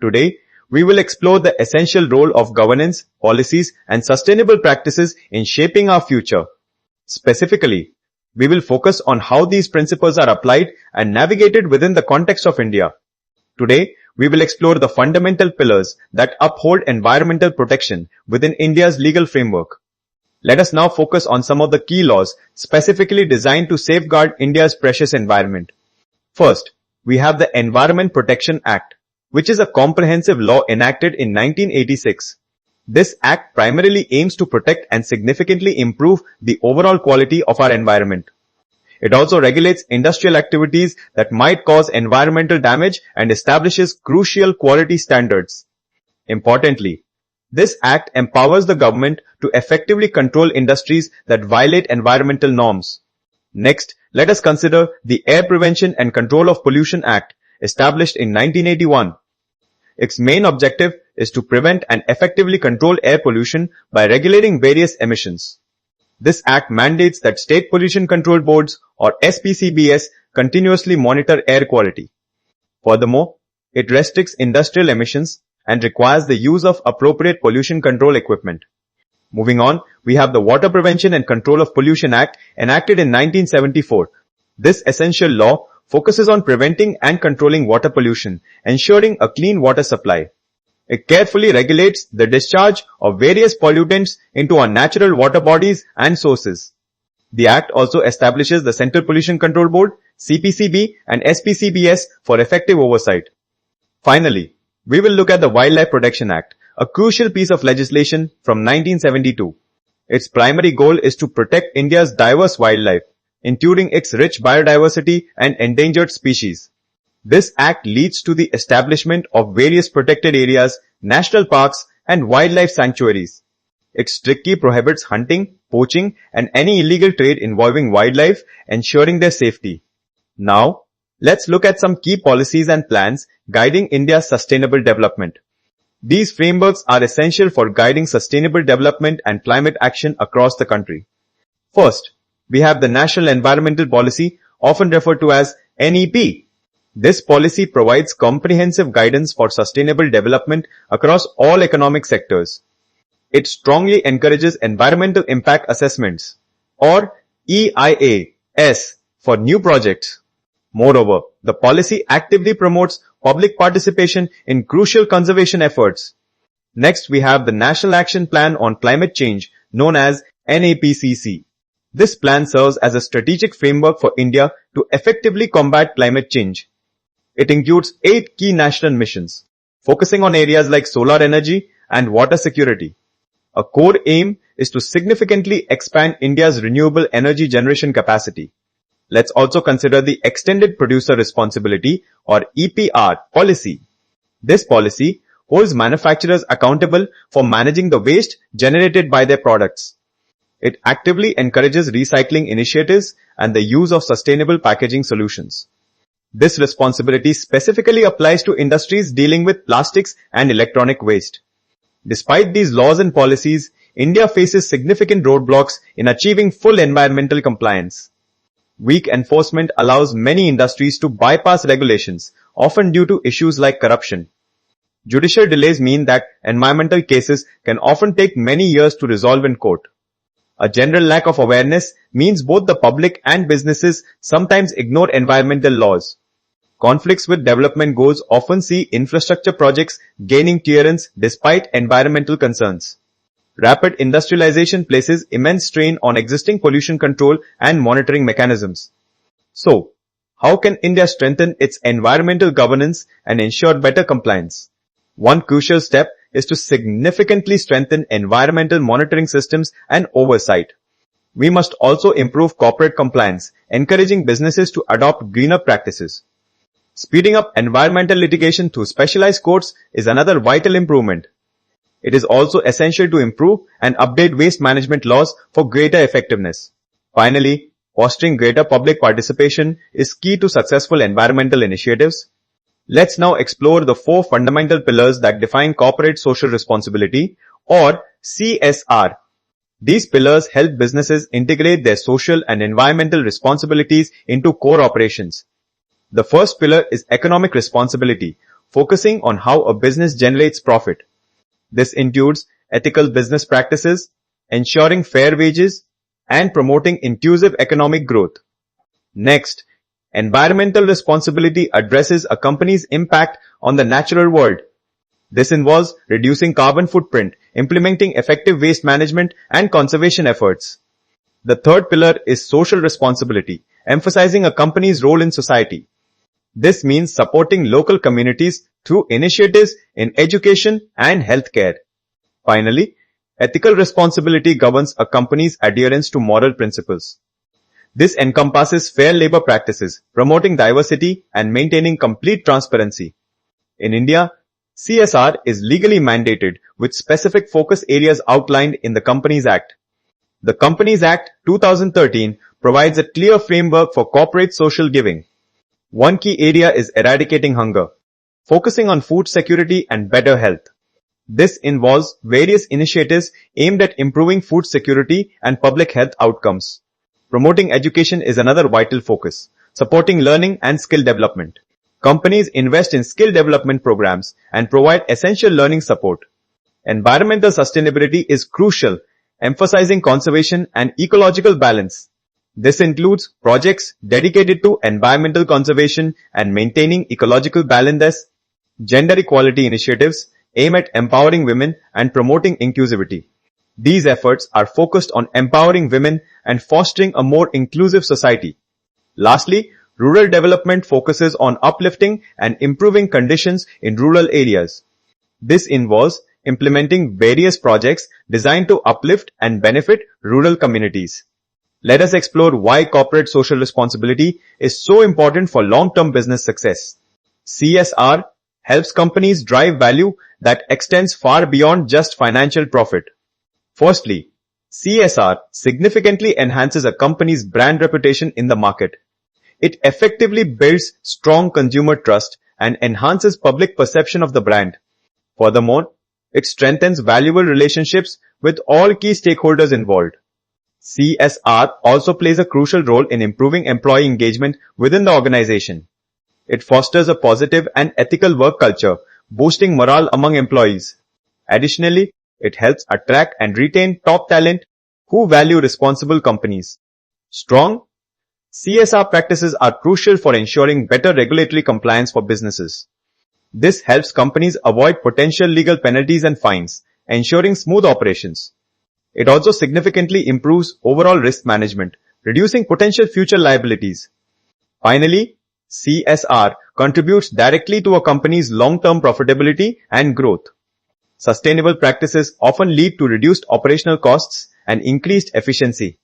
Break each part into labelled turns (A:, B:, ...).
A: Today, we will explore the essential role of governance, policies, and sustainable practices in shaping our future. Specifically, we will focus on how these principles are applied and navigated within the context of India. Today, we will explore the fundamental pillars that uphold environmental protection within India's legal framework. Let us now focus on some of the key laws specifically designed to safeguard India's precious environment. First, we have the Environment Protection Act, which is a comprehensive law enacted in 1986. This act primarily aims to protect and significantly improve the overall quality of our environment. It also regulates industrial activities that might cause environmental damage and establishes crucial quality standards. Importantly, this act empowers the government to effectively control industries that violate environmental norms. Next, let us consider the Air Prevention and Control of Pollution Act, established in 1981. Its main objective is to prevent and effectively control air pollution by regulating various emissions. This act mandates that state pollution control boards or SPCBS continuously monitor air quality. Furthermore, it restricts industrial emissions and requires the use of appropriate pollution control equipment. Moving on, we have the Water Prevention and Control of Pollution Act enacted in 1974. This essential law focuses on preventing and controlling water pollution, ensuring a clean water supply. It carefully regulates the discharge of various pollutants into our natural water bodies and sources. The Act also establishes the Central Pollution Control Board, CPCB and SPCBS for effective oversight. Finally, we will look at the Wildlife Protection Act, a crucial piece of legislation from 1972. Its primary goal is to protect India's diverse wildlife, including its rich biodiversity and endangered species. This act leads to the establishment of various protected areas, national parks, and wildlife sanctuaries. It strictly prohibits hunting, poaching, and any illegal trade involving wildlife, ensuring their safety. Now, let's look at some key policies and plans guiding India's sustainable development. These frameworks are essential for guiding sustainable development and climate action across the country. First, we have the National Environmental Policy, often referred to as NEP. This policy provides comprehensive guidance for sustainable development across all economic sectors. It strongly encourages environmental impact assessments, or EIAS, for new projects. Moreover, the policy actively promotes public participation in crucial conservation efforts. Next, we have the National Action Plan on Climate Change, known as NAPCC. This plan serves as a strategic framework for India to effectively combat climate change. It includes 8 key national missions, focusing on areas like solar energy and water security. A core aim is to significantly expand India's renewable energy generation capacity. Let's also consider the Extended Producer Responsibility, or EPR, policy. This policy holds manufacturers accountable for managing the waste generated by their products. It actively encourages recycling initiatives and the use of sustainable packaging solutions. This responsibility specifically applies to industries dealing with plastics and electronic waste. Despite these laws and policies, India faces significant roadblocks in achieving full environmental compliance. Weak enforcement allows many industries to bypass regulations, often due to issues like corruption. Judicial delays mean that environmental cases can often take many years to resolve in court. A general lack of awareness means both the public and businesses sometimes ignore environmental laws. Conflicts with development goals often see infrastructure projects gaining clearance despite environmental concerns. Rapid industrialization places immense strain on existing pollution control and monitoring mechanisms. So, how can India strengthen its environmental governance and ensure better compliance? One crucial step is to significantly strengthen environmental monitoring systems and oversight. We must also improve corporate compliance, encouraging businesses to adopt greener practices. Speeding up environmental litigation through specialized courts is another vital improvement. It is also essential to improve and update waste management laws for greater effectiveness. Finally, fostering greater public participation is key to successful environmental initiatives. Let's now explore the 4 fundamental pillars that define corporate social responsibility, or CSR. These pillars help businesses integrate their social and environmental responsibilities into core operations. The first pillar is economic responsibility, focusing on how a business generates profit. This includes ethical business practices, ensuring fair wages, and promoting inclusive economic growth. Next, environmental responsibility addresses a company's impact on the natural world. This involves reducing carbon footprint, implementing effective waste management, and conservation efforts. The third pillar is social responsibility, emphasizing a company's role in society. This means supporting local communities through initiatives in education and healthcare. Finally, ethical responsibility governs a company's adherence to moral principles. This encompasses fair labor practices, promoting diversity, and maintaining complete transparency. In India, CSR is legally mandated with specific focus areas outlined in the Companies Act. The Companies Act 2013 provides a clear framework for corporate social giving. One key area is eradicating hunger, focusing on food security and better health. This involves various initiatives aimed at improving food security and public health outcomes. Promoting education is another vital focus, supporting learning and skill development. Companies invest in skill development programs and provide essential learning support. Environmental sustainability is crucial, emphasizing conservation and ecological balance. This includes projects dedicated to environmental conservation and maintaining ecological balance. Gender equality initiatives aim at empowering women and promoting inclusivity. These efforts are focused on empowering women and fostering a more inclusive society. Lastly, rural development focuses on uplifting and improving conditions in rural areas. This involves implementing various projects designed to uplift and benefit rural communities. Let us explore why corporate social responsibility is so important for long-term business success. CSR helps companies drive value that extends far beyond just financial profit. Firstly, CSR significantly enhances a company's brand reputation in the market. It effectively builds strong consumer trust and enhances public perception of the brand. Furthermore, it strengthens valuable relationships with all key stakeholders involved. CSR also plays a crucial role in improving employee engagement within the organization. It fosters a positive and ethical work culture, boosting morale among employees. Additionally, it helps attract and retain top talent who value responsible companies. Strong CSR practices are crucial for ensuring better regulatory compliance for businesses. This helps companies avoid potential legal penalties and fines, ensuring smooth operations. It also significantly improves overall risk management, reducing potential future liabilities. Finally, CSR contributes directly to a company's long-term profitability and growth. Sustainable practices often lead to reduced operational costs and increased efficiency.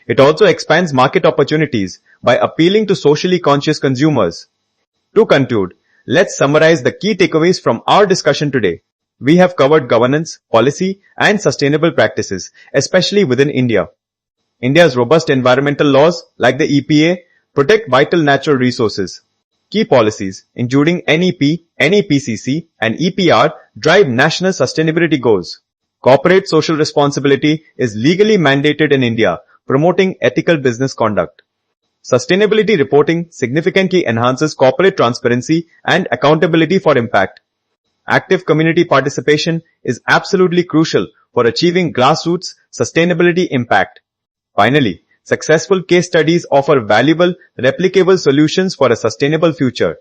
A: It also expands market opportunities by appealing to socially conscious consumers. To conclude, let's summarize the key takeaways from our discussion today. We have covered governance, policy, and sustainable practices, especially within India. India's robust environmental laws, like the EPA, protect vital natural resources. Key policies, including NEP, NEPCC, and EPR, drive national sustainability goals. Corporate social responsibility is legally mandated in India, promoting ethical business conduct. Sustainability reporting significantly enhances corporate transparency and accountability for impact. Active community participation is absolutely crucial for achieving grassroots sustainability impact. Finally, successful case studies offer valuable, replicable solutions for a sustainable future.